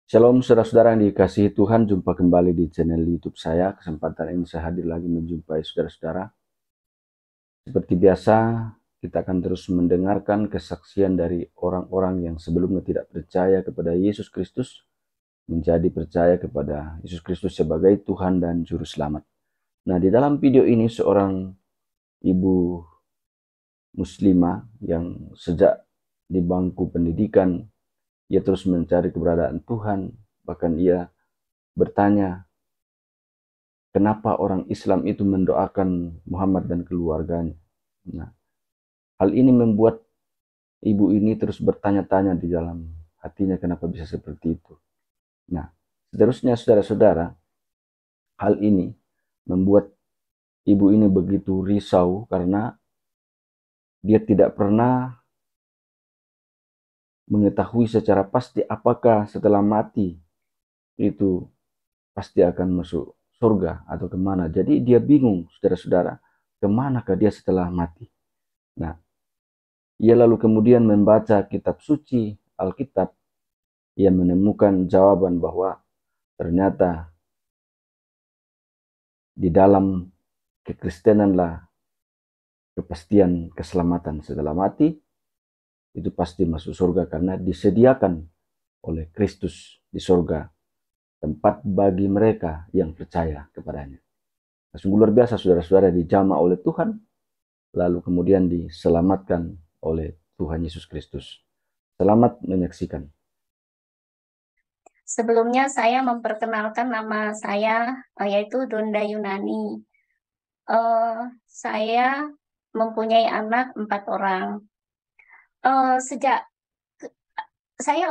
Shalom saudara-saudara yang dikasihi Tuhan, jumpa kembali di channel YouTube saya. Kesempatan ini saya hadir lagi menjumpai saudara-saudara. Seperti biasa, kita akan terus mendengarkan kesaksian dari orang-orang yang sebelumnya tidak percaya kepada Yesus Kristus, menjadi percaya kepada Yesus Kristus sebagai Tuhan dan Juru Selamat. Nah, di dalam video ini seorang ibu muslimah yang sejak di bangku pendidikan, ia terus mencari keberadaan Tuhan, bahkan ia bertanya, kenapa orang Islam itu mendoakan Muhammad dan keluarganya. Nah, hal ini membuat ibu ini terus bertanya-tanya di dalam hatinya kenapa bisa seperti itu. Nah, seterusnya saudara-saudara, hal ini membuat ibu ini begitu risau karena dia tidak pernah mengetahui secara pasti apakah setelah mati itu pasti akan masuk surga atau kemana. Jadi dia bingung, saudara-saudara, kemanakah dia setelah mati. Nah, ia lalu kemudian membaca kitab suci, Alkitab. Ia menemukan jawaban bahwa ternyata di dalam kekristenanlah kepastian keselamatan setelah mati, itu pasti masuk surga karena disediakan oleh Kristus di surga tempat bagi mereka yang percaya kepadanya. Nah, sungguh luar biasa saudara-saudara, dijamah oleh Tuhan, lalu kemudian diselamatkan oleh Tuhan Yesus Kristus. Selamat menyaksikan. Sebelumnya saya memperkenalkan nama saya yaitu Donda Yunani. Saya mempunyai anak 4 orang. Sejak saya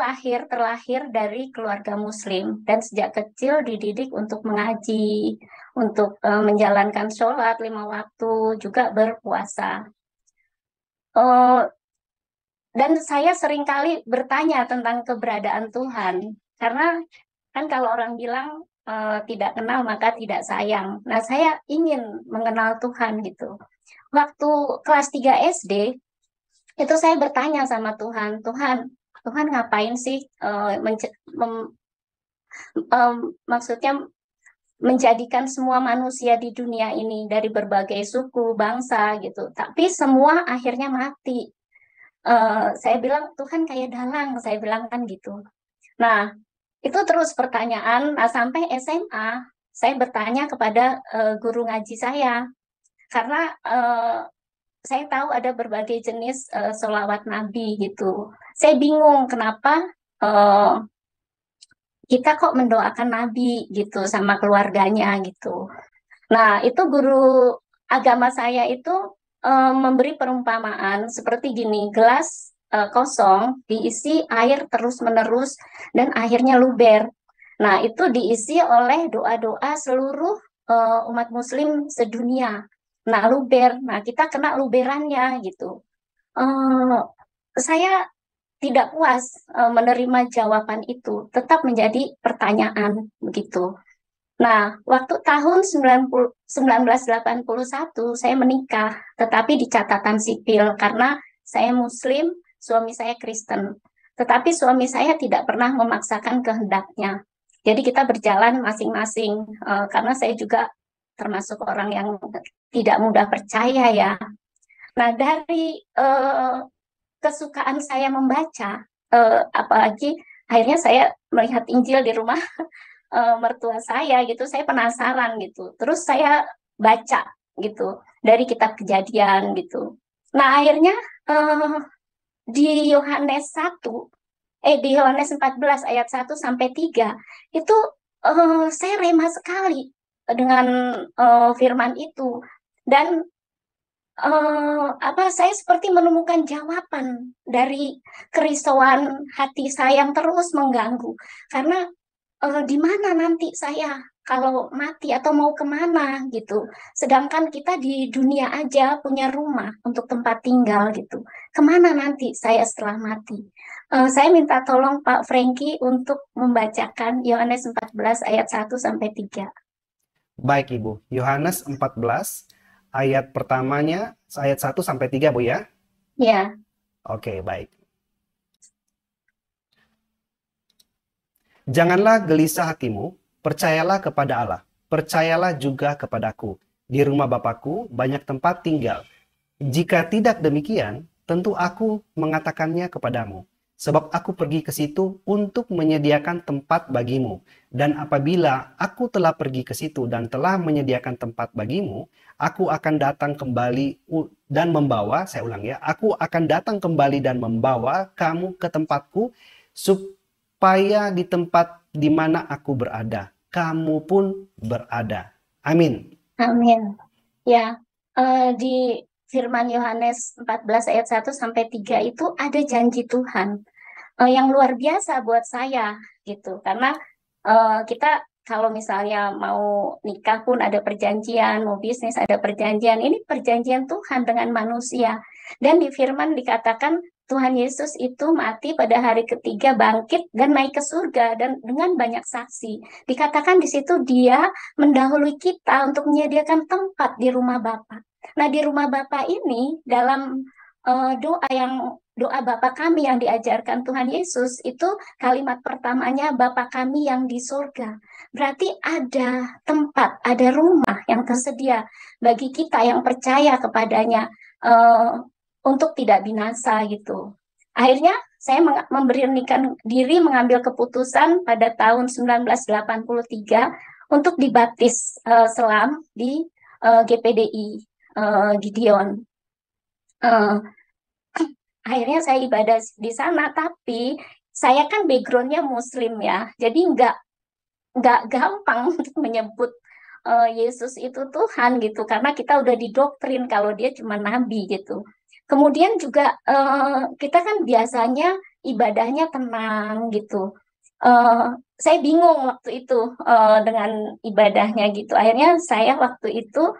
terlahir dari keluarga Muslim dan sejak kecil dididik untuk mengaji, untuk menjalankan sholat 5 waktu, juga berpuasa. Dan saya seringkali bertanya tentang keberadaan Tuhan, karena kan kalau orang bilang tidak kenal maka tidak sayang. Nah, saya ingin mengenal Tuhan gitu. Waktu kelas 3 SD, itu saya bertanya sama Tuhan, Tuhan ngapain sih maksudnya menjadikan semua manusia di dunia ini dari berbagai suku, bangsa gitu. Tapi semua akhirnya mati. Saya bilang, Tuhan kayak dalang, saya bilang kan gitu. Nah, itu terus pertanyaan. Nah, sampai SMA, saya bertanya kepada guru ngaji saya. Karena saya tahu ada berbagai jenis sholawat Nabi gitu. Saya bingung kenapa uh, kita kok mendoakan Nabi gitu sama keluarganya gitu. Nah, itu guru agama saya itu memberi perumpamaan seperti gini, gelas kosong diisi air terus-menerus dan akhirnya luber. Nah, itu diisi oleh doa-doa seluruh umat muslim sedunia. Nah, luber. Nah, kita kena luberannya gitu. Eh, saya tidak puas menerima jawaban itu, tetap menjadi pertanyaan begitu. Nah, waktu tahun 1981 saya menikah, tetapi di catatan sipil karena saya Muslim, suami saya Kristen. Tetapi suami saya tidak pernah memaksakan kehendaknya. Jadi kita berjalan masing-masing, karena saya juga termasuk orang yang tidak mudah percaya ya. Nah, dari kesukaan saya membaca, apalagi akhirnya saya melihat Injil di rumah mertua saya gitu, saya penasaran gitu. Terus saya baca gitu dari kitab Kejadian gitu. Nah, akhirnya uh, di Yohanes 1, di Yohanes 14 ayat 1 sampai 3 itu saya rema sekali dengan firman itu. Dan saya seperti menemukan jawaban dari kerisauan hati saya yang terus mengganggu. Karena di mana nanti saya kalau mati atau mau kemana gitu. Sedangkan kita di dunia aja punya rumah untuk tempat tinggal gitu. Kemana nanti saya setelah mati? Saya minta tolong Pak Frankie untuk membacakan Yohanes 14 ayat 1 sampai 3. Baik Ibu, Yohanes 14 ayat pertamanya ayat 1 sampai 3 Bu ya? Ya. Oke, baik. Janganlah gelisah hatimu, percayalah kepada Allah, percayalah juga kepadaku. Di rumah Bapakku banyak tempat tinggal. Jika tidak demikian, tentu aku mengatakannya kepadamu. Sebab aku pergi ke situ untuk menyediakan tempat bagimu. Dan apabila aku telah pergi ke situ dan telah menyediakan tempat bagimu, aku akan datang kembali dan membawa, saya ulang ya, aku akan datang kembali dan membawa kamu ke tempatku, supaya di tempat di mana aku berada, kamu pun berada. Amin. Amin. Ya, di Firman Yohanes 14 ayat 1 sampai 3 itu ada janji Tuhan yang luar biasa buat saya gitu. Karena kita kalau misalnya mau nikah pun ada perjanjian, mau bisnis ada perjanjian. Ini perjanjian Tuhan dengan manusia. Dan di firman dikatakan Tuhan Yesus itu mati pada hari ketiga, bangkit dan naik ke surga dan dengan banyak saksi. Dikatakan di situ dia mendahului kita untuk menyediakan tempat di rumah Bapa. Nah, di rumah Bapa ini dalam doa Bapa kami yang diajarkan Tuhan Yesus itu kalimat pertamanya Bapa kami yang di surga. Berarti ada tempat, ada rumah yang tersedia bagi kita yang percaya kepadanya untuk tidak binasa gitu. Akhirnya saya memberanikan diri mengambil keputusan pada tahun 1983 untuk dibaptis selam di GPDI Gideon. Akhirnya saya ibadah di sana, tapi saya kan backgroundnya Muslim ya, jadi nggak gampang untuk menyebut Yesus itu Tuhan gitu, karena kita udah didoktrin kalau dia cuma nabi gitu. Kemudian juga kita kan biasanya ibadahnya tenang gitu. Saya bingung waktu itu dengan ibadahnya gitu. Akhirnya saya waktu itu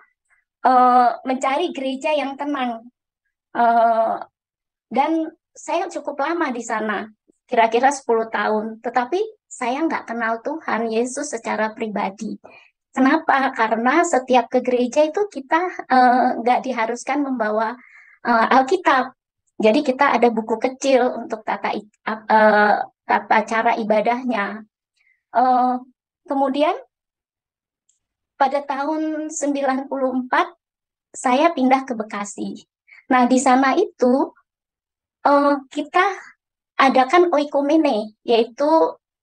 mencari gereja yang tenang. Dan saya cukup lama di sana, kira-kira 10 tahun. Tetapi saya nggak kenal Tuhan Yesus secara pribadi. Kenapa? Karena setiap ke gereja itu kita nggak diharuskan membawa Alkitab. Jadi kita ada buku kecil untuk tata cara ibadahnya. Kemudian pada tahun 94 saya pindah ke Bekasi. Nah, di sana itu kita adakan oikumene, yaitu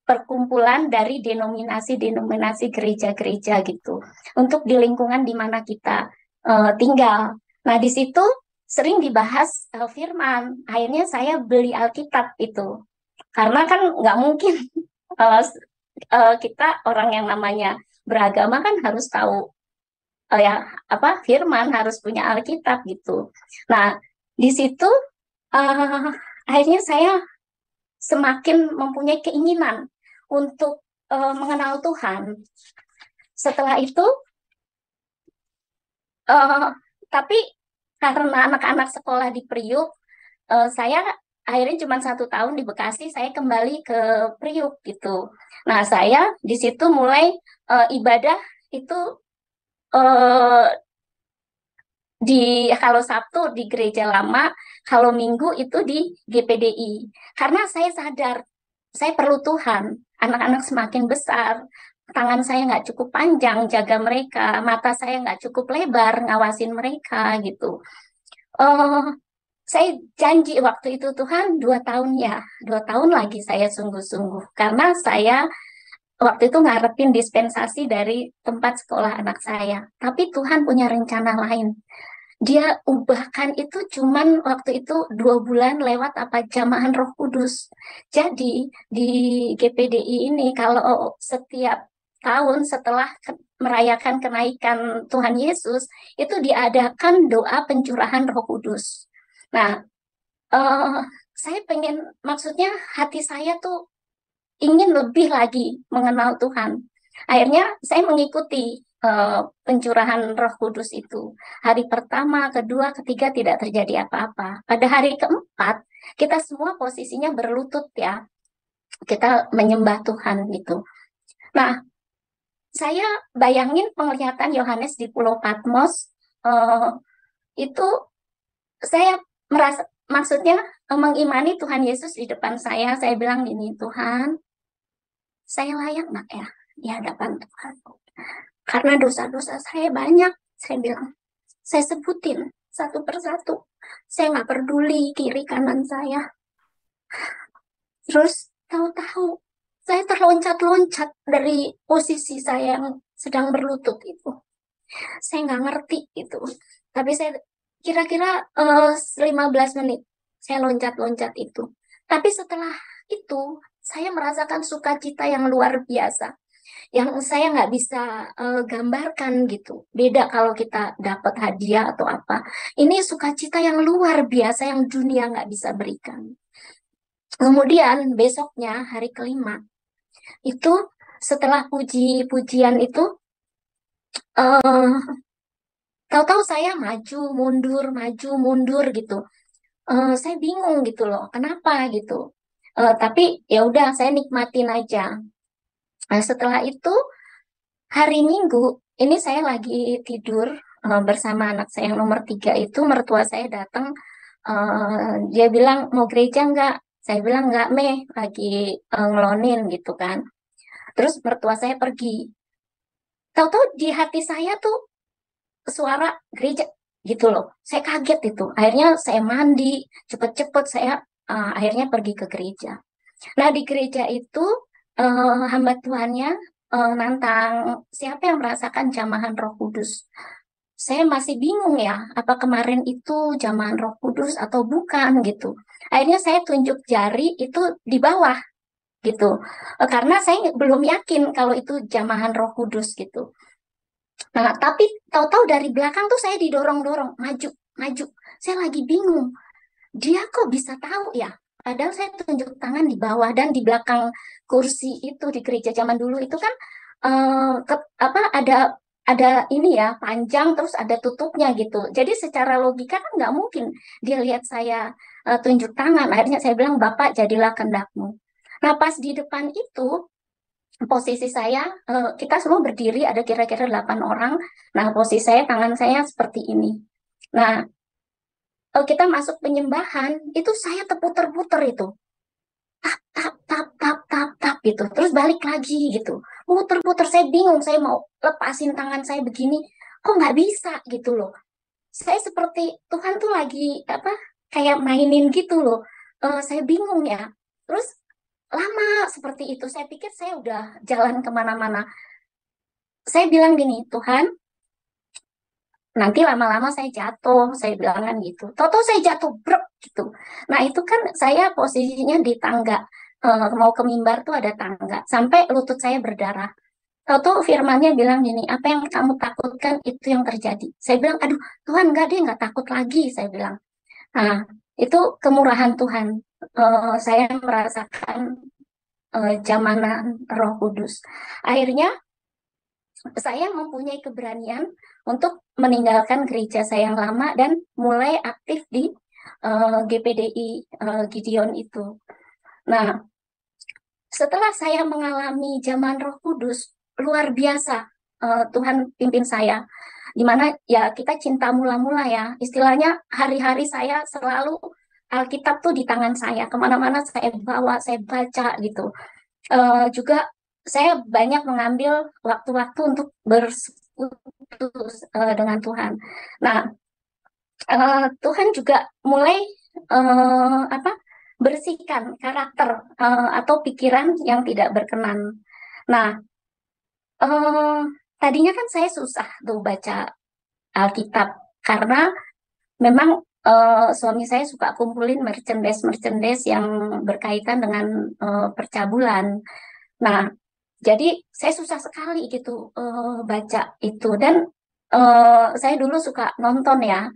perkumpulan dari denominasi-denominasi gereja-gereja gitu, untuk di lingkungan di mana kita tinggal. Nah, di situ sering dibahas firman. Akhirnya saya beli Alkitab itu, karena kan nggak mungkin kita orang yang namanya beragama kan harus tahu ya apa firman, harus punya Alkitab gitu. Nah, di situ akhirnya saya semakin mempunyai keinginan untuk mengenal Tuhan. Setelah itu, tapi karena anak-anak sekolah di Priuk, saya akhirnya cuma 1 tahun di Bekasi, saya kembali ke Priuk gitu. Nah, saya di situ mulai ibadah itu kalau Sabtu di gereja lama, kalau Minggu itu di GPDI. Karena saya sadar, saya perlu Tuhan. Anak-anak semakin besar, tangan saya nggak cukup panjang jaga mereka, mata saya nggak cukup lebar ngawasin mereka gitu. Saya janji waktu itu Tuhan 2 tahun ya, 2 tahun lagi saya sungguh-sungguh. Karena saya waktu itu ngarepin dispensasi dari tempat sekolah anak saya. Tapi Tuhan punya rencana lain. Dia ubahkan itu cuman waktu itu 2 bulan lewat jamahan Roh Kudus. Jadi di GPDI ini kalau setiap tahun setelah merayakan kenaikan Tuhan Yesus itu diadakan doa pencurahan Roh Kudus. Nah, saya maksudnya hati saya tuh ingin lebih lagi mengenal Tuhan. Akhirnya saya mengikuti pencurahan Roh Kudus itu. Hari pertama, kedua, ketiga tidak terjadi apa-apa. Pada hari keempat, kita semua posisinya berlutut ya. Kita menyembah Tuhan gitu. Nah, saya bayangin penglihatan Yohanes di Pulau Patmos, itu saya merasa, maksudnya mengimani Tuhan Yesus di depan saya bilang gini, Tuhan, saya layak nggak ya di hadapan Tuhan? Karena dosa-dosa saya banyak, saya bilang. Saya sebutin satu persatu. Saya nggak peduli kiri kanan saya. Terus tahu-tahu saya terloncat-loncat dari posisi saya yang sedang berlutut itu. Saya nggak ngerti itu. Tapi saya kira-kira 15 menit saya loncat-loncat itu. Tapi setelah itu saya merasakan sukacita yang luar biasa. Yang saya nggak bisa gambarkan gitu. Beda kalau kita dapat hadiah atau apa. Ini sukacita yang luar biasa yang dunia nggak bisa berikan. Kemudian besoknya hari kelima itu setelah puji-pujian itu eh, tahu-tahu saya maju mundur gitu. Saya bingung gitu loh, kenapa gitu. Tapi ya udah saya nikmatin aja. Nah, setelah itu hari Minggu ini saya lagi tidur bersama anak saya yang nomor 3 itu mertua saya datang. Dia bilang mau gereja nggak? Saya bilang nggak meh, lagi ngelonin gitu kan. Terus mertua saya pergi. Tahu-tahu di hati saya tuh suara gereja gitu loh. Saya kaget itu. Akhirnya saya mandi, cepet-cepet saya akhirnya pergi ke gereja. Nah di gereja itu hamba Tuhannya nantang siapa yang merasakan jamahan Roh Kudus. Saya masih bingung ya, apa kemarin itu jamahan Roh Kudus atau bukan gitu. Akhirnya saya tunjuk jari itu di bawah gitu. Karena saya belum yakin kalau itu jamahan Roh Kudus gitu. Nah, tapi tahu-tahu dari belakang tuh saya didorong-dorong, maju, maju. Saya lagi bingung. Dia kok bisa tahu ya? Padahal saya tunjuk tangan di bawah dan di belakang kursi itu di gereja zaman dulu itu kan apa ada ini ya panjang terus ada tutupnya gitu. Jadi secara logika kan nggak mungkin dia lihat saya tunjuk tangan. Akhirnya saya bilang Bapak jadilah kehendakmu. Nah pas di depan itu posisi saya kita semua berdiri ada kira-kira 8 orang. Nah posisi saya tangan saya seperti ini. Nah kita masuk penyembahan itu saya terputer-puter itu tap tap tap tap tap tap gitu terus balik lagi gitu puter-puter saya bingung saya mau lepasin tangan saya begini kok nggak bisa gitu loh saya seperti Tuhan tuh lagi apa kayak mainin gitu loh. Saya bingung ya terus lama seperti itu saya pikir saya udah jalan kemana-mana saya bilang gini Tuhan nanti lama-lama saya jatuh, saya bilangan gitu. Toto saya jatuh, brek gitu. Nah itu kan saya posisinya di tangga, mau ke mimbar tuh ada tangga, sampai lutut saya berdarah. Toto firmannya bilang gini, apa yang kamu takutkan itu yang terjadi. Saya bilang, aduh Tuhan enggak dia nggak takut lagi, saya bilang. Nah itu kemurahan Tuhan. Saya merasakan jamanan Roh Kudus. Akhirnya saya mempunyai keberanian untuk meninggalkan gereja saya yang lama dan mulai aktif di GPDI Gideon itu. Nah, setelah saya mengalami zaman Roh Kudus, luar biasa Tuhan pimpin saya. Dimana ya kita cinta mula-mula ya, istilahnya hari-hari saya selalu Alkitab tuh di tangan saya, kemana-mana saya bawa, saya baca gitu. Juga saya banyak mengambil waktu-waktu untuk bersekutu dengan Tuhan. Nah, Tuhan juga mulai apa bersihkan karakter atau pikiran yang tidak berkenan. Nah, tadinya kan saya susah tuh baca Alkitab karena memang suami saya suka kumpulin merchandise yang berkaitan dengan percabulan. Nah, jadi saya susah sekali gitu baca itu dan saya dulu suka nonton ya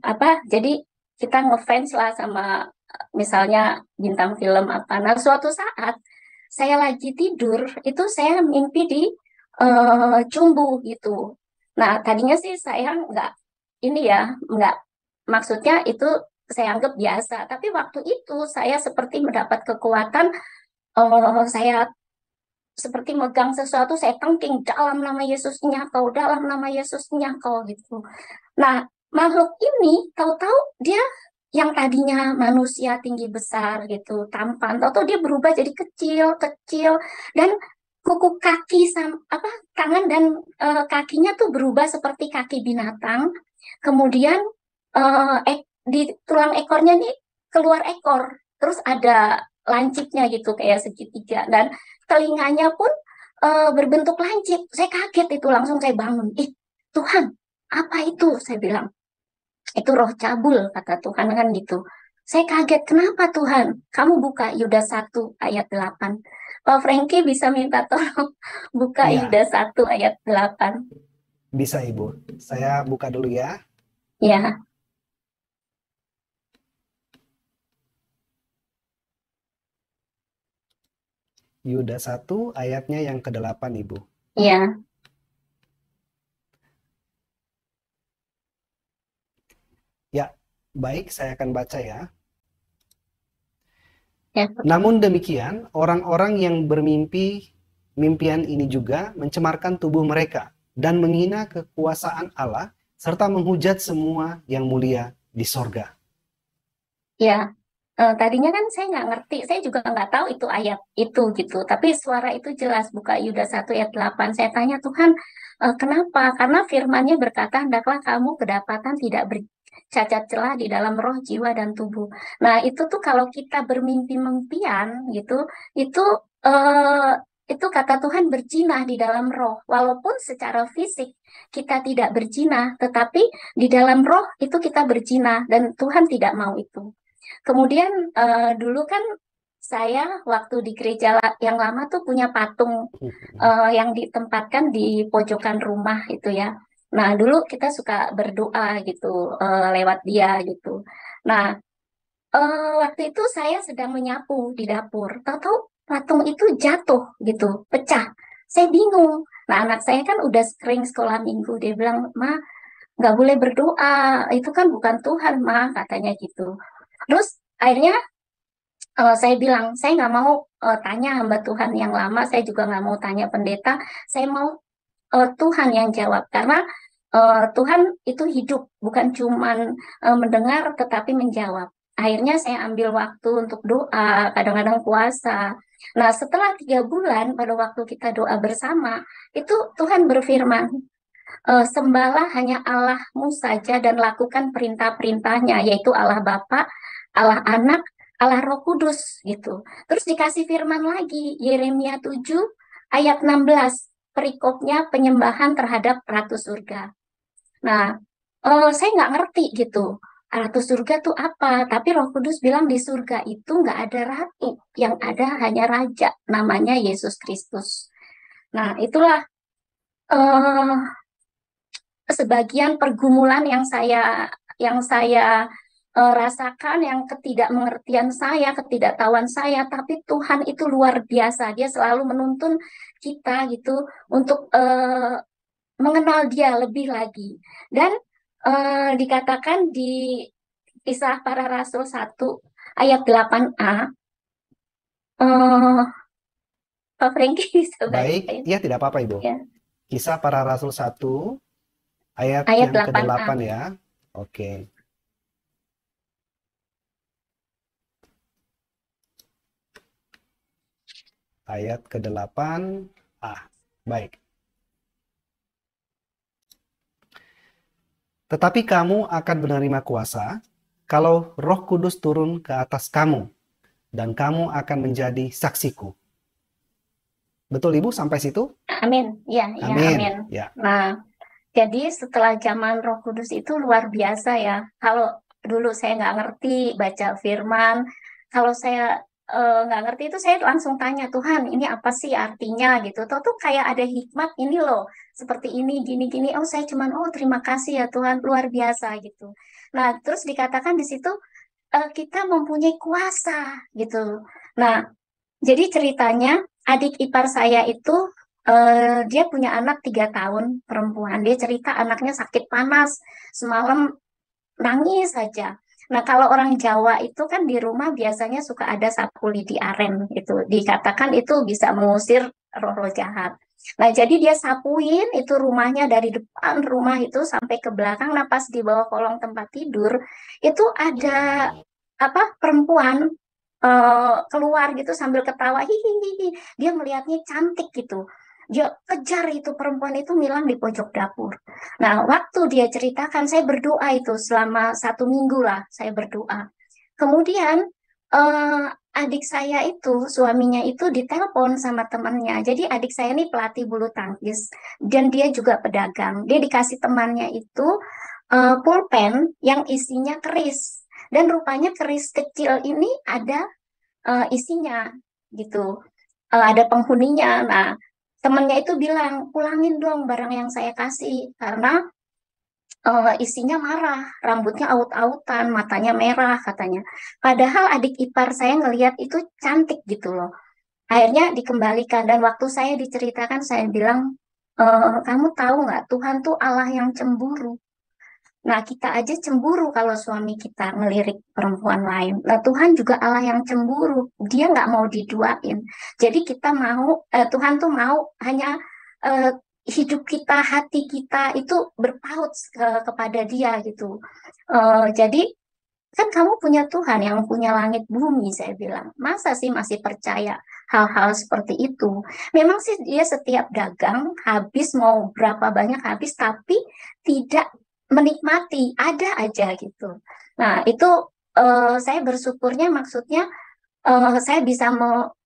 apa jadi kita ngefans lah sama misalnya bintang film apa. Nah, suatu saat saya lagi tidur itu saya mimpi di Cumbu gitu. Nah, tadinya sih saya nggak ini ya nggak maksudnya itu saya anggap biasa. Tapi waktu itu saya seperti mendapat kekuatan saya seperti megang sesuatu, saya tengking dalam nama Yesusnya kau, dalam nama Yesusnya kau gitu. Nah, makhluk ini tahu-tahu dia yang tadinya manusia tinggi besar gitu, tampan, tahu dia berubah jadi kecil, kecil, dan kuku kaki apa tangan dan kakinya tuh berubah seperti kaki binatang. Kemudian di tulang ekornya nih keluar ekor, terus ada lancipnya gitu kayak segitiga, dan telinganya pun berbentuk lancip. Saya kaget itu, langsung saya bangun. Tuhan, apa itu? Saya bilang. Itu roh cabul, kata Tuhan kan gitu. Saya kaget, kenapa Tuhan? Kamu buka Yudas 1 ayat 8. Pak Franky bisa minta tolong buka Iya, Yudas 1 ayat 8. bisa Ibu. Saya buka dulu ya. Ya, Yudas 1 ayatnya yang ke-8 Ibu. ya, Ya, baik, saya akan baca ya. ya. Namun demikian, orang-orang yang bermimpi mimpian ini juga mencemarkan tubuh mereka dan menghina kekuasaan Allah serta menghujat semua yang mulia di sorga. Ya, tadinya kan saya nggak ngerti, saya juga nggak tahu itu ayat itu gitu. Tapi suara itu jelas, buka Yudas 1 ayat 8. Saya tanya Tuhan, kenapa? Karena firman-Nya berkata, hendaklah kamu kedapatan tidak bercacat celah di dalam roh, jiwa, dan tubuh. Nah, itu tuh kalau kita bermimpi-mimpian gitu, itu eh, itu kata Tuhan berjinah di dalam roh. Walaupun secara fisik kita tidak berjinah, tetapi di dalam roh itu kita berjinah, dan Tuhan tidak mau itu. Kemudian dulu kan saya waktu di gereja yang lama tuh punya patung yang ditempatkan di pojokan rumah itu ya. Nah, dulu kita suka berdoa gitu lewat dia gitu. Nah, waktu itu saya sedang menyapu di dapur. Tahu-tahu patung itu jatuh gitu, pecah. Saya bingung. Nah, anak saya kan udah sering sekolah minggu. Dia bilang, "Ma, nggak boleh berdoa. Itu kan bukan Tuhan, Ma," katanya gitu. Terus akhirnya saya bilang, saya nggak mau tanya hamba Tuhan yang lama, saya juga nggak mau tanya pendeta, saya mau Tuhan yang jawab. Karena Tuhan itu hidup, bukan cuman mendengar, tetapi menjawab. Akhirnya saya ambil waktu untuk doa, kadang-kadang puasa. Nah, setelah 3 bulan, pada waktu kita doa bersama, itu Tuhan berfirman, sembahlah hanya Allahmu saja dan lakukan perintah-perintahnya, yaitu Allah Bapa, Allah Anak, Allah Roh Kudus gitu. Terus dikasih firman lagi, Yeremia 7 ayat 16, perikopnya penyembahan terhadap ratu surga. Nah, saya nggak ngerti gitu. Ratu surga tuh apa? Tapi Roh Kudus bilang di surga itu nggak ada ratu, yang ada hanya raja, namanya Yesus Kristus. Nah, itulah eh, sebagian pergumulan yang saya rasakan, yang ketidakmengertian saya, ketidaktahuan saya, tapi Tuhan itu luar biasa. Dia selalu menuntun kita gitu untuk mengenal Dia lebih lagi. Dan dikatakan di Kisah Para Rasul 1 ayat 8a, eh Pak Franky bisa Baik, bacain ya tidak apa-apa Ibu. ya, Kisah Para Rasul 1 ayat ayat yang 8a. ke-8 ya. Oke. Ayat ke-8. Baik. Tetapi kamu akan menerima kuasa kalau Roh Kudus turun ke atas kamu, dan kamu akan menjadi saksiku. Betul Ibu sampai situ? Amin. Ya, ya, Amin. amin. Ya. Nah, jadi setelah zaman Roh Kudus itu luar biasa ya. Kalau dulu saya nggak ngerti baca firman, kalau saya nggak ngerti itu saya langsung tanya, Tuhan ini apa sih artinya gitu. Tuh kayak ada hikmat ini loh, seperti ini, gini-gini. Oh saya cuman, oh terima kasih ya Tuhan, luar biasa gitu. Nah terus dikatakan di situ kita mempunyai kuasa gitu. Nah jadi ceritanya adik ipar saya itu dia punya anak 3 tahun perempuan. Dia cerita anaknya sakit panas, semalam nangis saja. Nah kalau orang Jawa itu kan di rumah biasanya suka ada sapu lidi aren itu. Dikatakan itu bisa mengusir roh-roh jahat. Nah, jadi dia sapuin itu rumahnya dari depan rumah itu sampai ke belakang. Nah, pas di bawah kolong tempat tidur itu ada apa perempuan keluar gitu sambil ketawa hihihi. Dia melihatnya cantik gitu. Dia kejar itu perempuan itu ngilang di pojok dapur. Nah, waktu dia ceritakan, saya berdoa itu selama 1 minggu lah, saya berdoa. Kemudian eh, adik saya itu, suaminya itu ditelepon sama temannya. Jadi adik saya ini pelatih bulu tangkis dan dia juga pedagang. Dia dikasih temannya itu pulpen yang isinya keris. Dan rupanya keris kecil ini ada isinya gitu. Ada penghuninya. Nah, temannya itu bilang, pulangin dong barang yang saya kasih karena isinya marah, rambutnya aut-autan, matanya merah katanya. Padahal adik ipar saya ngelihat itu cantik gitu loh. Akhirnya dikembalikan dan waktu saya diceritakan saya bilang, kamu tahu nggak Tuhan tuh Allah yang cemburu. Nah, kita aja cemburu kalau suami kita ngelirik perempuan lain. Nah, Tuhan juga Allah yang cemburu. Dia nggak mau diduain. Jadi kita mau, Tuhan tuh mau hanya eh, hidup kita, hati kita itu berpaut kepada Dia gitu. Jadi kan kamu punya Tuhan yang punya langit bumi, saya bilang. Masa sih masih percaya hal-hal seperti itu? Memang sih dia setiap dagang habis mau berapa banyak habis, tapi tidak menikmati, ada aja gitu. Nah, itu saya bersyukurnya maksudnya saya bisa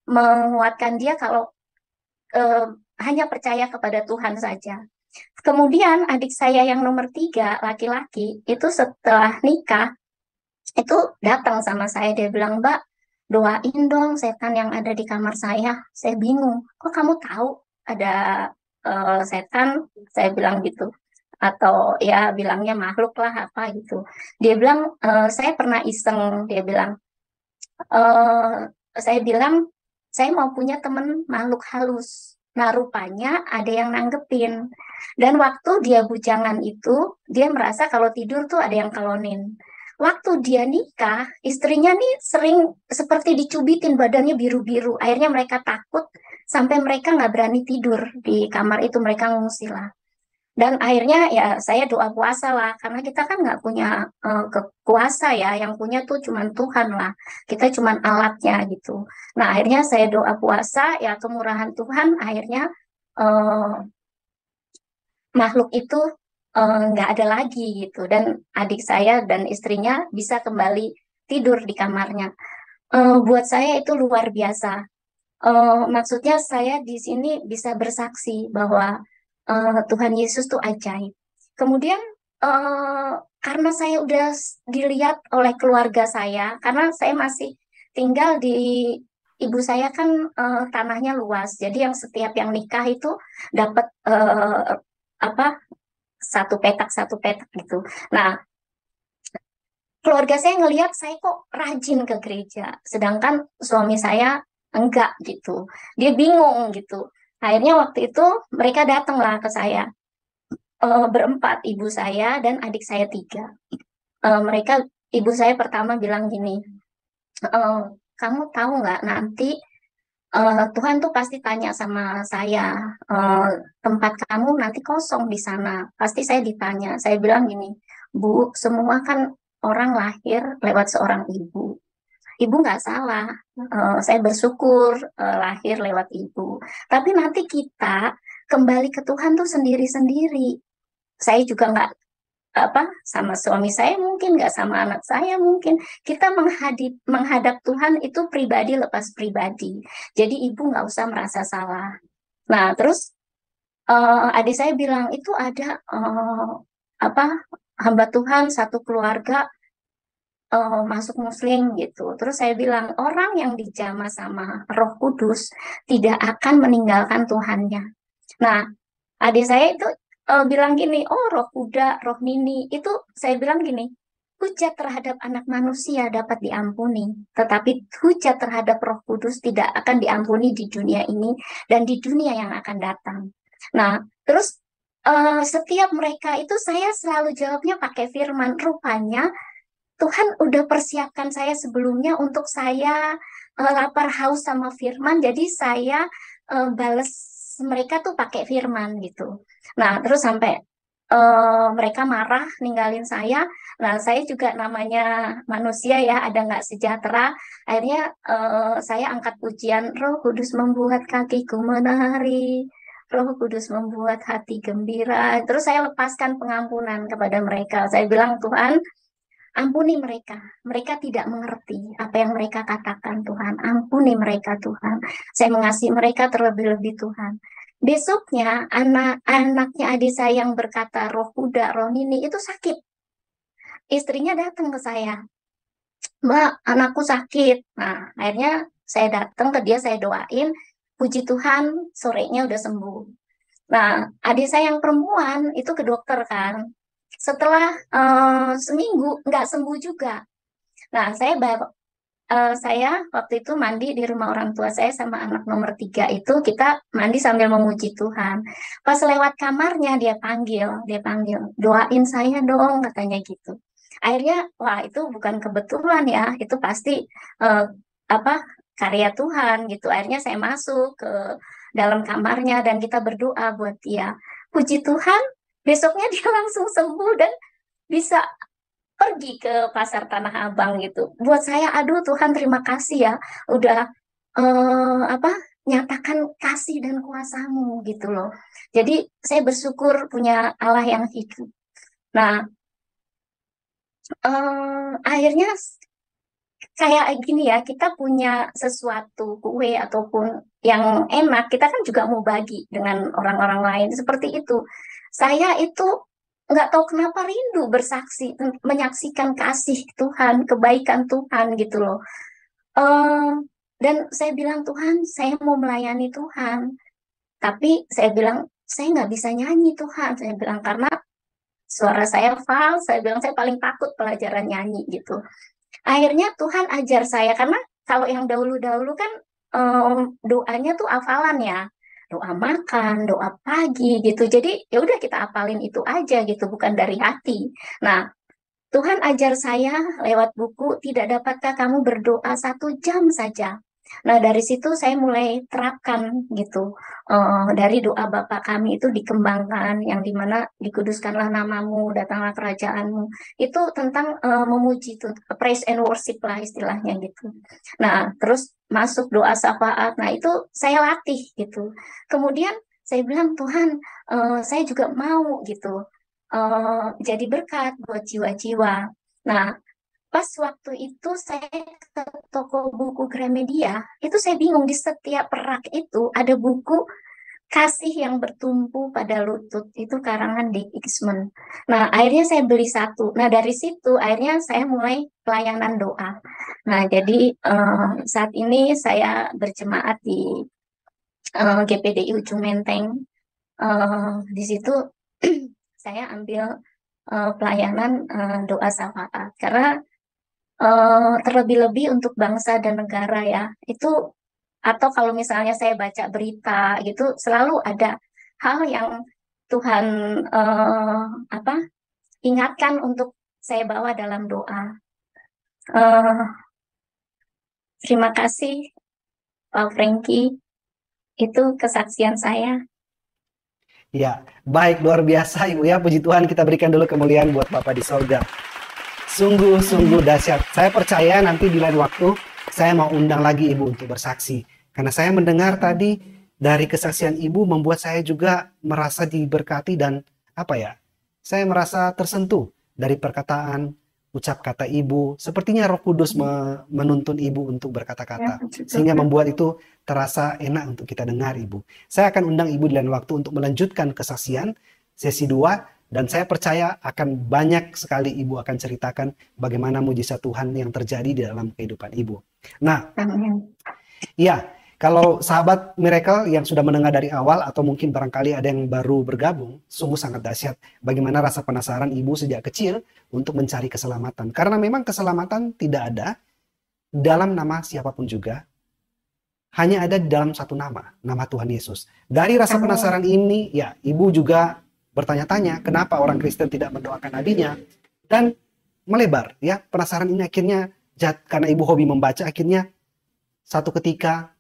menguatkan dia kalau eh, hanya percaya kepada Tuhan saja. Kemudian adik saya yang nomor 3, laki-laki, itu setelah nikah, itu datang sama saya, dia bilang, Mbak, doain dong setan yang ada di kamar saya. Saya bingung, kok kamu tahu ada setan? Saya bilang gitu. Atau ya bilangnya makhluk lah apa gitu. Dia bilang, saya pernah iseng, dia bilang, eh saya bilang, saya mau punya temen makhluk halus. Nah, rupanya ada yang nanggepin. Dan waktu dia bujangan itu, dia merasa kalau tidur tuh ada yang kalonin. Waktu dia nikah, istrinya nih sering seperti dicubitin badannya biru-biru. Akhirnya mereka takut sampai mereka nggak berani tidur di kamar itu. Mereka ngungsi lah. Dan akhirnya ya saya doa puasa lah, karena kita kan nggak punya kekuasa ya, yang punya tuh cuman Tuhan lah, kita cuman alatnya gitu. Nah akhirnya saya doa puasa, ya kemurahan Tuhan, akhirnya eh, makhluk itu nggak ada lagi gitu, dan adik saya dan istrinya bisa kembali tidur di kamarnya. Buat saya itu luar biasa. Maksudnya saya di sini bisa bersaksi bahwa Tuhan Yesus tuh ajaib. Kemudian karena saya udah dilihat oleh keluarga saya, karena saya masih tinggal di ibu saya kan tanahnya luas, jadi yang setiap yang nikah itu dapat apa satu petak gitu. Nah, keluarga saya ngelihat saya kok rajin ke gereja, sedangkan suami saya enggak gitu. Dia bingung gitu. Akhirnya waktu itu mereka datanglah ke saya berempat, ibu saya dan adik saya 3. Mereka, ibu saya pertama bilang gini, "Eh, kamu tahu nggak nanti Tuhan tuh pasti tanya sama saya, eh, tempat kamu nanti kosong di sana. Pasti saya ditanya." Saya bilang gini, Bu, semua kan orang lahir lewat seorang ibu. Ibu nggak salah. Saya bersyukur lahir lewat ibu. Tapi nanti kita kembali ke Tuhan tuh sendiri-sendiri. Saya juga nggak apa sama suami saya mungkin nggak sama anak saya mungkin kita menghadap Tuhan itu pribadi lepas pribadi. Jadi ibu nggak usah merasa salah. Nah terus adik saya bilang itu ada apa hamba Tuhan satu keluarga masuk Muslim gitu. Terus saya bilang orang yang dijamah sama Roh Kudus tidak akan meninggalkan Tuhannya. Nah, adik saya itu bilang gini, oh roh kuda, roh nini, itu saya bilang gini, hujat terhadap anak manusia dapat diampuni, tetapi hujat terhadap Roh Kudus tidak akan diampuni di dunia ini dan di dunia yang akan datang. Nah, terus setiap mereka itu saya selalu jawabnya pakai firman. Rupanya Tuhan udah persiapkan saya sebelumnya untuk saya lapar haus sama firman, jadi saya bales mereka tuh pakai firman gitu. Nah, terus sampai mereka marah ninggalin saya. Nah, saya juga namanya manusia ya, ada nggak sejahtera. Akhirnya saya angkat pujian, Roh Kudus membuat kakiku menari, Roh Kudus membuat hati gembira. Terus saya lepaskan pengampunan kepada mereka. Saya bilang, Tuhan, ampuni mereka. Mereka tidak mengerti apa yang mereka katakan, Tuhan. Ampuni mereka, Tuhan. Saya mengasihi mereka terlebih-lebih, Tuhan. Besoknya, anak-anaknya adik saya yang berkata, Roh Kuda, Roh Nini, itu sakit. Istrinya datang ke saya, Mbak, anakku sakit. Nah, akhirnya saya datang ke dia, saya doain. Puji Tuhan, sorenya udah sembuh. Nah, adik saya yang perempuan itu ke dokter kan. Setelah seminggu nggak sembuh juga. Nah, saya waktu itu mandi di rumah orang tua saya sama anak nomor 3 itu kita mandi sambil memuji Tuhan. Pas lewat kamarnya dia panggil, doain saya dong katanya gitu. Akhirnya, wah itu bukan kebetulan ya, itu pasti eh, apa karya Tuhan gitu. Akhirnya saya masuk ke dalam kamarnya dan kita berdoa buat dia. Puji Tuhan, besoknya dia langsung sembuh dan bisa pergi ke pasar Tanah Abang gitu. Buat saya, aduh Tuhan terima kasih ya, udah apa nyatakan kasih dan kuasamu gitu loh. Jadi saya bersyukur punya Allah yang hidup. Nah, akhirnya kayak gini ya, kita punya sesuatu kue ataupun yang enak, kita kan juga mau bagi dengan orang-orang lain seperti itu. Saya itu nggak tahu kenapa rindu bersaksi, menyaksikan kasih Tuhan, kebaikan Tuhan gitu loh. Eh, dan saya bilang, Tuhan, saya mau melayani Tuhan. Tapi saya bilang, saya nggak bisa nyanyi Tuhan. Saya bilang, karena suara saya fals. Saya bilang, saya paling takut pelajaran nyanyi gitu. Akhirnya Tuhan ajar saya, karena kalau yang dahulu-dahulu kan doanya tuh hafalan ya. Doa makan, doa pagi gitu. Jadi ya udah kita hafalin itu aja gitu, bukan dari hati. Nah, Tuhan ajar saya lewat buku, tidak dapatkah kamu berdoa 1 jam saja? Nah, dari situ saya mulai terapkan gitu. Dari doa Bapa kami itu dikembangkan, yang dimana dikuduskanlah namamu, datanglah kerajaanmu. Itu tentang memuji itu, praise and worship lah istilahnya gitu. Nah, terus masuk doa syafaat. Nah, itu saya latih gitu. Kemudian saya bilang, Tuhan, saya juga mau gitu jadi berkat buat jiwa-jiwa. Nah, pas waktu itu saya ke toko buku Gramedia, itu saya bingung di setiap rak itu ada buku Kasih yang bertumpu pada lutut, itu karangan Dick Eastman. Nah, akhirnya saya beli satu. Nah, dari situ akhirnya saya mulai pelayanan doa. Nah, jadi saat ini saya berjemaat di GPDI Ujung Menteng. Di situ saya ambil pelayanan doa syafaat karena terlebih-lebih untuk bangsa dan negara ya itu, atau kalau misalnya saya baca berita gitu selalu ada hal yang Tuhan apa ingatkan untuk saya bawa dalam doa. Terima kasih Pak Franky, itu kesaksian saya. Ya, baik, luar biasa Ibu ya. Puji Tuhan, kita berikan dulu kemuliaan buat Bapak di sorga. Sungguh-sungguh dahsyat. Saya percaya nanti di lain waktu saya mau undang lagi Ibu untuk bersaksi. Karena saya mendengar tadi dari kesaksian Ibu membuat saya juga merasa diberkati dan apa ya? Saya merasa tersentuh dari perkataan, ucap kata Ibu. Sepertinya Roh Kudus menuntun Ibu untuk berkata-kata. Sehingga membuat itu terasa enak untuk kita dengar Ibu. Saya akan undang Ibu di lain waktu untuk melanjutkan kesaksian sesi 2. Dan saya percaya akan banyak sekali Ibu akan ceritakan bagaimana mujizat Tuhan yang terjadi di dalam kehidupan Ibu. Nah, ya, kalau sahabat Miracle yang sudah mendengar dari awal atau mungkin barangkali ada yang baru bergabung, sungguh sangat dahsyat bagaimana rasa penasaran Ibu sejak kecil untuk mencari keselamatan. Karena memang keselamatan tidak ada dalam nama siapapun juga, hanya ada di dalam satu nama Tuhan Yesus. Dari rasa penasaran ini, ya, Ibu juga bertanya-tanya kenapa orang Kristen tidak mendoakan nabinya, dan melebar ya penasaran ini akhirnya karena Ibu hobi membaca, akhirnya satu ketika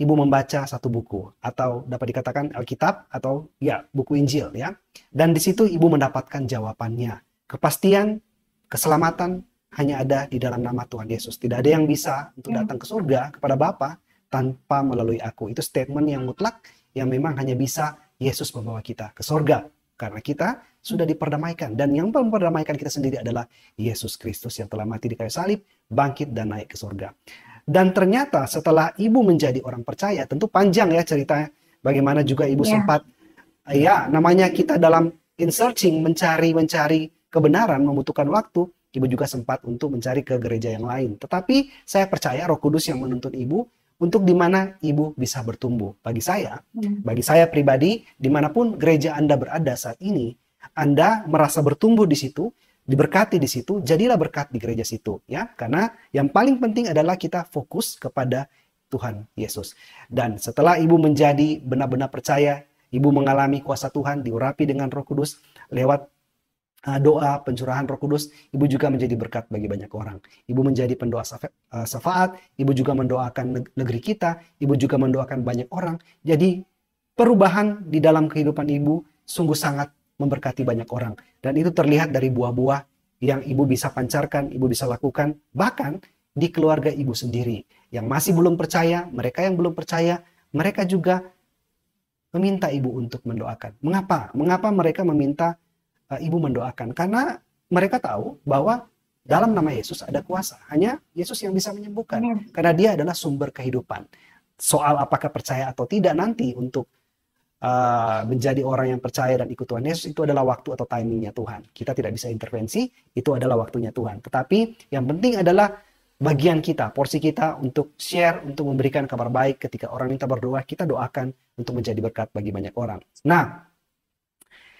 ibu membaca satu buku atau dapat dikatakan Alkitab atau ya buku Injil ya. Dan di situ ibu mendapatkan jawabannya. Kepastian, keselamatan hanya ada di dalam nama Tuhan Yesus. Tidak ada yang bisa untuk datang ke surga kepada Bapa tanpa melalui aku. Itu statement yang mutlak yang memang hanya bisa Yesus membawa kita ke surga. Karena kita sudah diperdamaikan. Dan yang memperdamaikan kita sendiri adalah Yesus Kristus yang telah mati di kayu salib, bangkit dan naik ke surga. Dan ternyata setelah ibu menjadi orang percaya, tentu panjang ya ceritanya. Bagaimana juga ibu sempat, ya namanya kita dalam in searching, mencari kebenaran, membutuhkan waktu. Ibu juga sempat untuk mencari ke gereja yang lain. Tetapi saya percaya Roh Kudus yang menuntun ibu untuk di mana ibu bisa bertumbuh. Bagi saya pribadi, dimanapun gereja Anda berada saat ini, Anda merasa bertumbuh di situ, diberkati di situ, jadilah berkat di gereja situ, ya. Karena yang paling penting adalah kita fokus kepada Tuhan Yesus. Dan setelah ibu menjadi benar-benar percaya, ibu mengalami kuasa Tuhan, diurapi dengan Roh Kudus lewat doa pencurahan Roh Kudus, ibu juga menjadi berkat bagi banyak orang. Ibu menjadi pendoa syafaat, ibu juga mendoakan negeri kita, ibu juga mendoakan banyak orang. Jadi perubahan di dalam kehidupan ibu sungguh sangat memberkati banyak orang. Dan itu terlihat dari buah-buah yang ibu bisa pancarkan, ibu bisa lakukan, bahkan di keluarga ibu sendiri. Yang masih belum percaya, mereka yang belum percaya, mereka juga meminta ibu untuk mendoakan. Mengapa? Mengapa mereka meminta ibu mendoakan? Karena mereka tahu bahwa dalam nama Yesus ada kuasa. Hanya Yesus yang bisa menyembuhkan. Karena dia adalah sumber kehidupan. Soal apakah percaya atau tidak nanti untuk menjadi orang yang percaya dan ikut Tuhan Yesus, itu adalah waktu atau timingnya Tuhan. Kita tidak bisa intervensi, itu adalah waktunya Tuhan. Tetapi yang penting adalah bagian kita, porsi kita untuk share, untuk memberikan kabar baik. Ketika orang minta berdoa, kita doakan untuk menjadi berkat bagi banyak orang. Nah,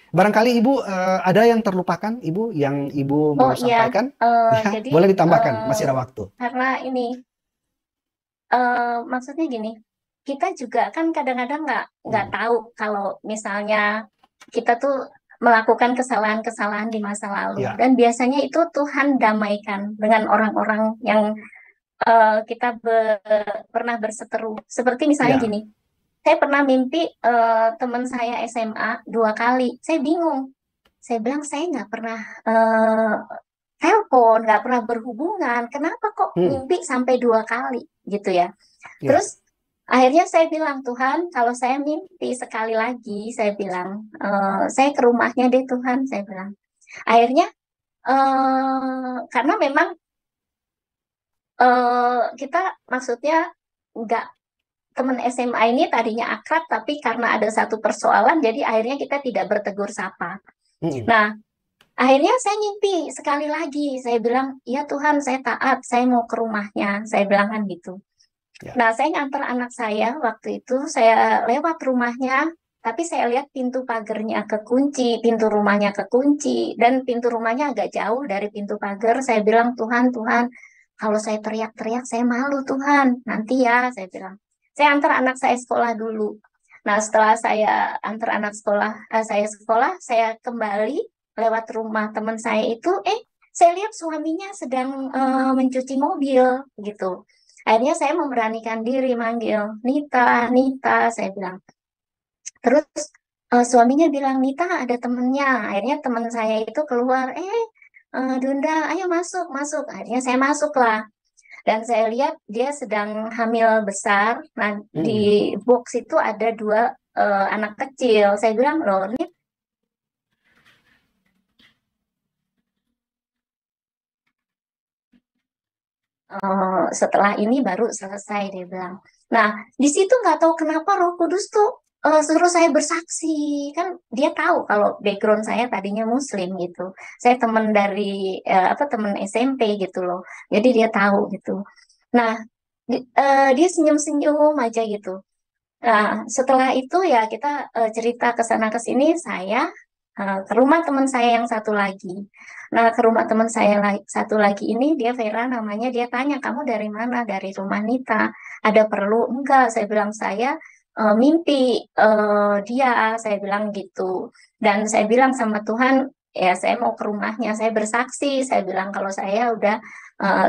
barangkali Ibu ada yang terlupakan, Ibu, yang Ibu mau sampaikan? Ya, jadi, boleh ditambahkan, masih ada waktu. Karena ini, maksudnya gini, kita juga kan kadang-kadang nggak tahu kalau misalnya kita tuh melakukan kesalahan-kesalahan di masa lalu. Dan biasanya itu Tuhan damaikan dengan orang-orang yang kita pernah berseteru. Seperti misalnya gini, saya pernah mimpi teman saya SMA 2 kali. Saya bingung. Saya bilang saya nggak pernah telepon, nggak pernah berhubungan. Kenapa kok mimpi sampai 2 kali gitu ya? Terus akhirnya saya bilang, Tuhan, kalau saya mimpi sekali lagi, saya bilang, saya ke rumahnya deh Tuhan, saya bilang. Akhirnya karena memang kita maksudnya nggak, teman SMA ini tadinya akrab, tapi karena ada satu persoalan, jadi akhirnya kita tidak bertegur sapa. Nah, akhirnya saya ngimpi sekali lagi. Saya bilang, ya Tuhan, saya taat, saya mau ke rumahnya. Saya bilang kan gitu. Nah, saya ngantar anak saya waktu itu, saya lewat rumahnya, tapi saya lihat pintu pagarnya kekunci, pintu rumahnya kekunci, dan pintu rumahnya agak jauh dari pintu pagar. Saya bilang, Tuhan, kalau saya teriak-teriak, saya malu Tuhan. Nanti ya, saya bilang. Saya antar anak saya sekolah dulu. Nah, setelah saya antar anak sekolah, saya kembali lewat rumah teman saya itu, saya lihat suaminya sedang mencuci mobil, gitu. Akhirnya saya memberanikan diri manggil, Nita, saya bilang. Terus suaminya bilang, Nita ada temennya. Akhirnya teman saya itu keluar, Dunda, ayo masuk. Akhirnya saya masuklah. Dan saya lihat dia sedang hamil besar. Nah, di box itu ada 2 anak kecil. Saya bilang, loh, Nit, setelah ini baru selesai, dia bilang. Nah, di situ nggak tahu kenapa Roh Kudus tuh suruh saya bersaksi. Kan dia tahu kalau background saya tadinya Muslim gitu. Saya teman dari teman SMP gitu loh. Jadi dia tahu gitu. Nah, dia senyum-senyum aja gitu. Nah, setelah itu ya kita cerita ke sana ke sini, saya ke rumah teman saya yang satu lagi. Nah, ke rumah teman saya satu lagi ini, dia Vera namanya, dia tanya, kamu dari mana? Dari rumah Nita. Ada perlu? Enggak, saya bilang saya mimpi dia, saya bilang gitu. Dan saya bilang sama Tuhan, ya saya mau ke rumahnya, saya bersaksi, saya bilang kalau saya udah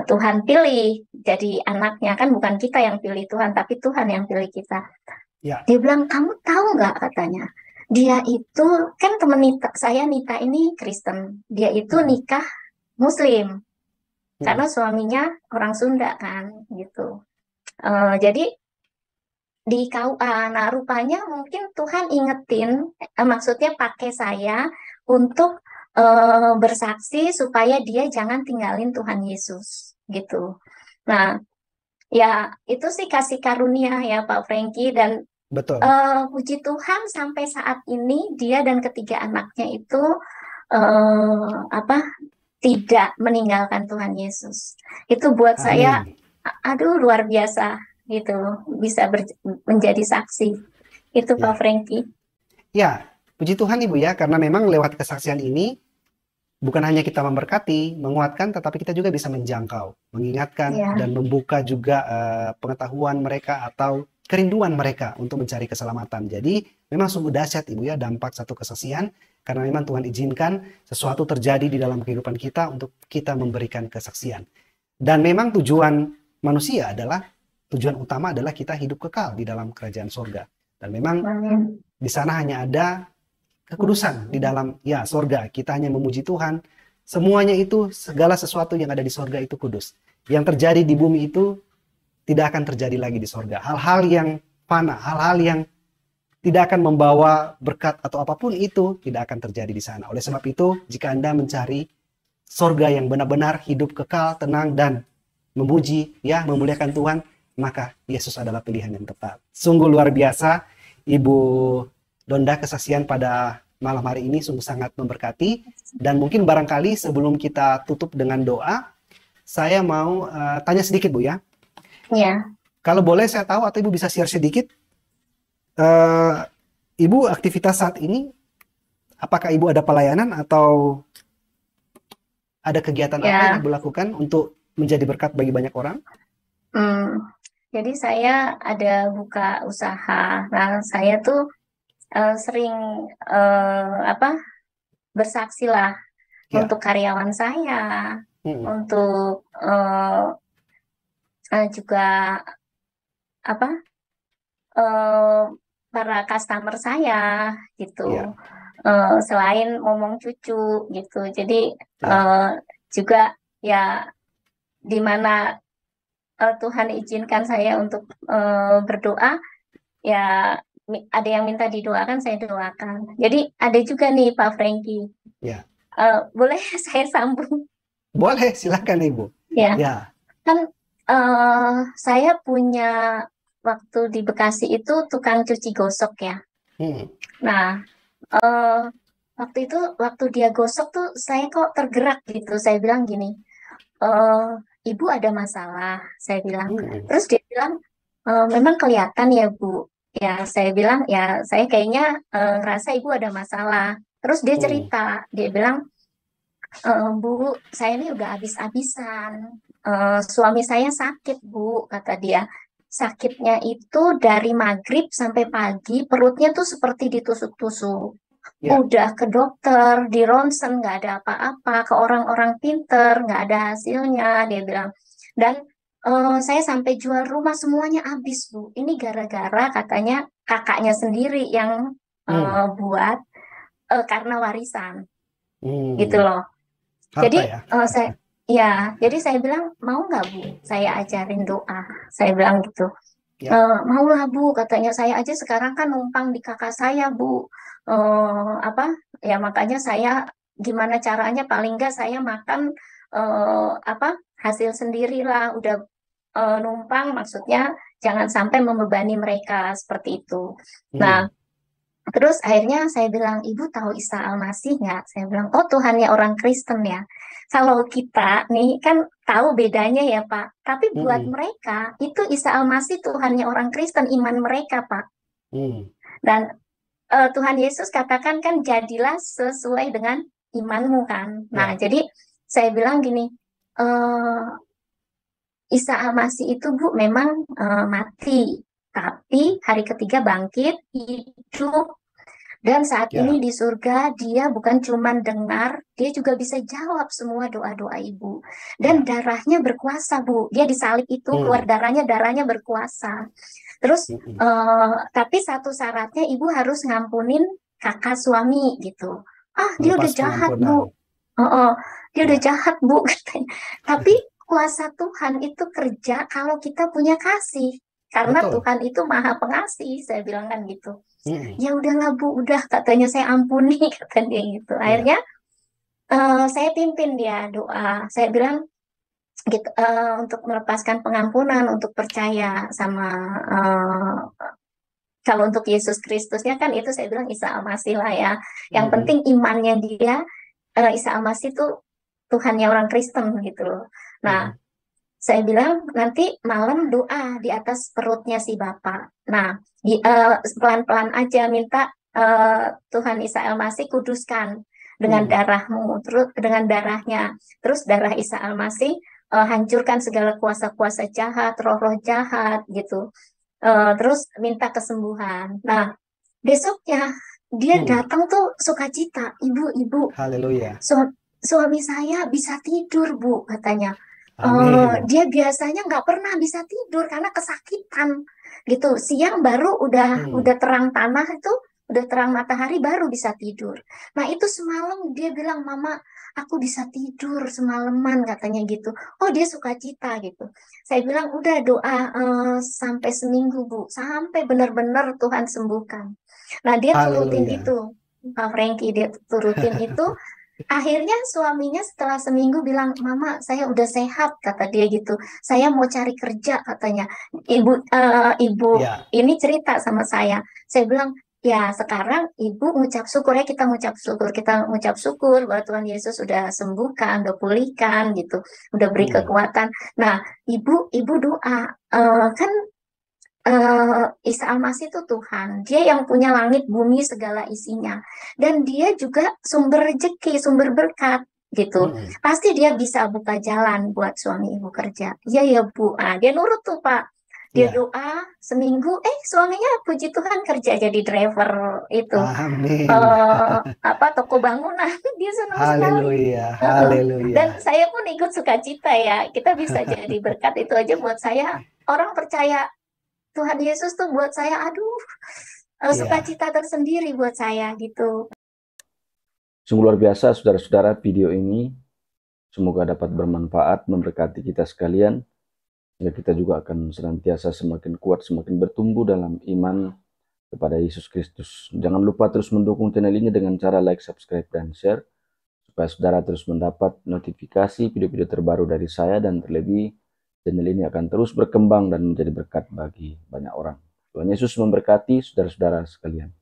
Tuhan pilih jadi anaknya, kan bukan kita yang pilih Tuhan, tapi Tuhan yang pilih kita. Ya. Dia bilang, kamu tahu nggak, katanya, dia itu kan temen saya Nita ini Kristen, dia itu nikah Muslim karena suaminya orang Sunda kan gitu. Jadi di KUA, nah rupanya mungkin Tuhan ingetin, maksudnya pakai saya untuk bersaksi supaya dia jangan tinggalin Tuhan Yesus gitu. Nah, ya itu sih kasih karunia ya Pak Franky, dan Betul. puji Tuhan sampai saat ini dia dan ketiga anaknya itu tidak meninggalkan Tuhan Yesus. Itu buat saya, aduh luar biasa gitu, bisa menjadi saksi. Itu Pak Franky. Ya, puji Tuhan Ibu ya, karena memang lewat kesaksian ini bukan hanya kita memberkati, menguatkan, tetapi kita juga bisa menjangkau, mengingatkan, dan membuka juga pengetahuan mereka atau kerinduan mereka untuk mencari keselamatan. Jadi memang sungguh dahsyat Ibu ya dampak satu kesaksian, karena memang Tuhan izinkan sesuatu terjadi di dalam kehidupan kita untuk kita memberikan kesaksian. Dan memang tujuan manusia adalah, tujuan utama adalah kita hidup kekal di dalam kerajaan surga. Dan memang di sana hanya ada kekudusan di dalam surga. Kita hanya memuji Tuhan. Semuanya itu, segala sesuatu yang ada di surga itu kudus. Yang terjadi di bumi itu tidak akan terjadi lagi di surga. Hal-hal yang fana, hal-hal yang tidak akan membawa berkat atau apapun itu tidak akan terjadi di sana. Oleh sebab itu, jika Anda mencari surga yang benar-benar hidup kekal, tenang, dan memuji, memuliakan Tuhan, maka Yesus adalah pilihan yang tepat. Sungguh luar biasa, Ibu Donda, kesaksian pada malam hari ini sungguh sangat memberkati. Dan mungkin barangkali sebelum kita tutup dengan doa, saya mau tanya sedikit Bu ya. Ya. Kalau boleh saya tahu atau Ibu bisa share sedikit, Ibu aktivitas saat ini, apakah Ibu ada pelayanan atau ada kegiatan apa yang Ibu lakukan untuk menjadi berkat bagi banyak orang? Jadi saya ada buka usaha. Nah, saya tuh sering bersaksi lah untuk karyawan saya, untuk juga para customer saya gitu. Selain ngomong cucu gitu. Jadi juga ya di mana Tuhan izinkan saya untuk berdoa, ya ada yang minta didoakan, saya doakan. Jadi ada juga nih Pak Franky. Boleh saya sambung? Boleh, silakan Ibu. Kan saya punya, waktu di Bekasi itu tukang cuci gosok ya. Nah, waktu dia gosok tuh saya kok tergerak gitu. Saya bilang gini, Ibu ada masalah, saya bilang. Terus dia bilang, memang kelihatan ya Bu. Ya, saya bilang, ya saya kayaknya ngerasa Ibu ada masalah. Terus dia cerita, dia bilang, Bu, saya ini udah habis-habisan. Suami saya sakit Bu, kata dia. Sakitnya itu dari maghrib sampai pagi, perutnya tuh seperti ditusuk-tusuk. Udah ke dokter, di ronsen nggak ada apa-apa, ke orang-orang pinter nggak ada hasilnya, dia bilang. Dan saya sampai jual rumah semuanya habis Bu. Ini gara-gara katanya kakaknya sendiri yang buat karena warisan, gitu loh. Jadi jadi saya bilang, mau nggak Bu? Saya ajarin doa. Saya bilang gitu. Maulah Bu, katanya, saya aja sekarang kan numpang di kakak saya Bu. Ya makanya saya gimana caranya, paling nggak saya makan hasil sendirilah, udah numpang, maksudnya jangan sampai membebani mereka seperti itu. Nah, terus akhirnya saya bilang, Ibu tahu Isa Al-Masih nggak? Saya bilang, oh Tuhannya orang Kristen ya. Kalau kita nih kan tahu bedanya ya Pak. Tapi buat mereka itu Isa Al-Masih Tuhannya orang Kristen, iman mereka Pak. Dan Tuhan Yesus katakan kan, jadilah sesuai dengan imanmu kan. Nah, jadi saya bilang gini, Isa Al-Masih itu Bu memang mati, tapi hari ketiga bangkit, hidup. Dan saat ini Ya. di surga dia bukan cuma dengar, dia juga bisa jawab semua doa-doa ibu. Dan Ya. darahnya berkuasa, Bu. Dia disalib itu keluar Hmm. darahnya berkuasa. Terus Mm-mm. tapi satu syaratnya ibu harus ngampunin kakak suami gitu. Ah, dia udah Melepas jahat, pengampunan. Bu. Dia udah Ya. jahat, Bu, katanya. Tapi kuasa Tuhan itu kerja kalau kita punya kasih. Karena Betul. Tuhan itu maha pengasih, saya bilang kan gitu. Mm-mm. Ya udahlah, Bu, udah, katanya, saya ampuni, kata dia gitu. Ya. Akhirnya saya pimpin dia doa. Saya bilang gitu, untuk melepaskan pengampunan, untuk percaya sama kalau untuk Yesus Kristusnya kan itu saya bilang Isa Al-Masih lah ya. Yang Mm-mm. penting imannya dia, Isa Al-Masih itu Tuhannya orang Kristen gitu loh. Nah, Mm-mm. saya bilang nanti malam doa di atas perutnya si Bapak. Nah, pelan-pelan aja minta Tuhan Isa Al-Masih kuduskan dengan Mm-mm. darahmu, terus dengan darahnya. Terus darah Isa Al-Masih hancurkan segala kuasa-kuasa jahat, roh-roh jahat gitu. Terus minta kesembuhan. Nah, besoknya dia Mm. datang tuh sukacita. Ibu, Haleluya. suami saya bisa tidur, Bu, katanya. Amin. Dia biasanya nggak pernah bisa tidur karena kesakitan gitu. Siang baru Mm. udah terang tanah itu, udah terang matahari baru bisa tidur. Nah, itu semalam dia bilang, Mama, aku bisa tidur semalaman, katanya gitu. Oh, dia sukacita gitu. Saya bilang udah doa sampai seminggu, Bu, sampai benar-benar Tuhan sembuhkan. Nah, dia turutin Haleluya. itu, Pak Frankie, dia turutin itu. Akhirnya suaminya setelah seminggu bilang, Mama, saya udah sehat, kata dia gitu. Saya mau cari kerja, katanya. Ibu Ya. ini cerita sama saya. Saya bilang, ya sekarang ibu ngucap syukur ya, kita ngucap syukur bahwa Tuhan Yesus sudah sembuhkan, udah pulihkan gitu, udah beri Mm. kekuatan. Nah, ibu doa, kan Isa Al-Masih itu Tuhan. Dia yang punya langit, bumi, segala isinya. Dan dia juga sumber rezeki, sumber berkat gitu. Mm-mm. Pasti dia bisa buka jalan buat suami ibu kerja. Iya ya, Bu. Ah, dia nurut tuh, Pak. Dia Ya. doa seminggu, suaminya puji Tuhan kerja jadi driver itu Amin. toko bangunan. Dia senang sekali. Haleluya. Heeh. Haleluya. Dan saya pun ikut sukacita ya. Kita bisa jadi berkat, itu aja buat saya. Orang percaya Tuhan Yesus tuh buat saya, aduh, Ya. sukacita tersendiri buat saya gitu. Sungguh luar biasa saudara-saudara video ini. Semoga dapat bermanfaat, memberkati kita sekalian. Ya, kita juga akan senantiasa semakin kuat, semakin bertumbuh dalam iman kepada Yesus Kristus. Jangan lupa terus mendukung channel ini dengan cara like, subscribe, dan share, supaya saudara terus mendapat notifikasi video-video terbaru dari saya, dan terlebih channel ini akan terus berkembang dan menjadi berkat bagi banyak orang. Tuhan Yesus memberkati saudara-saudara sekalian.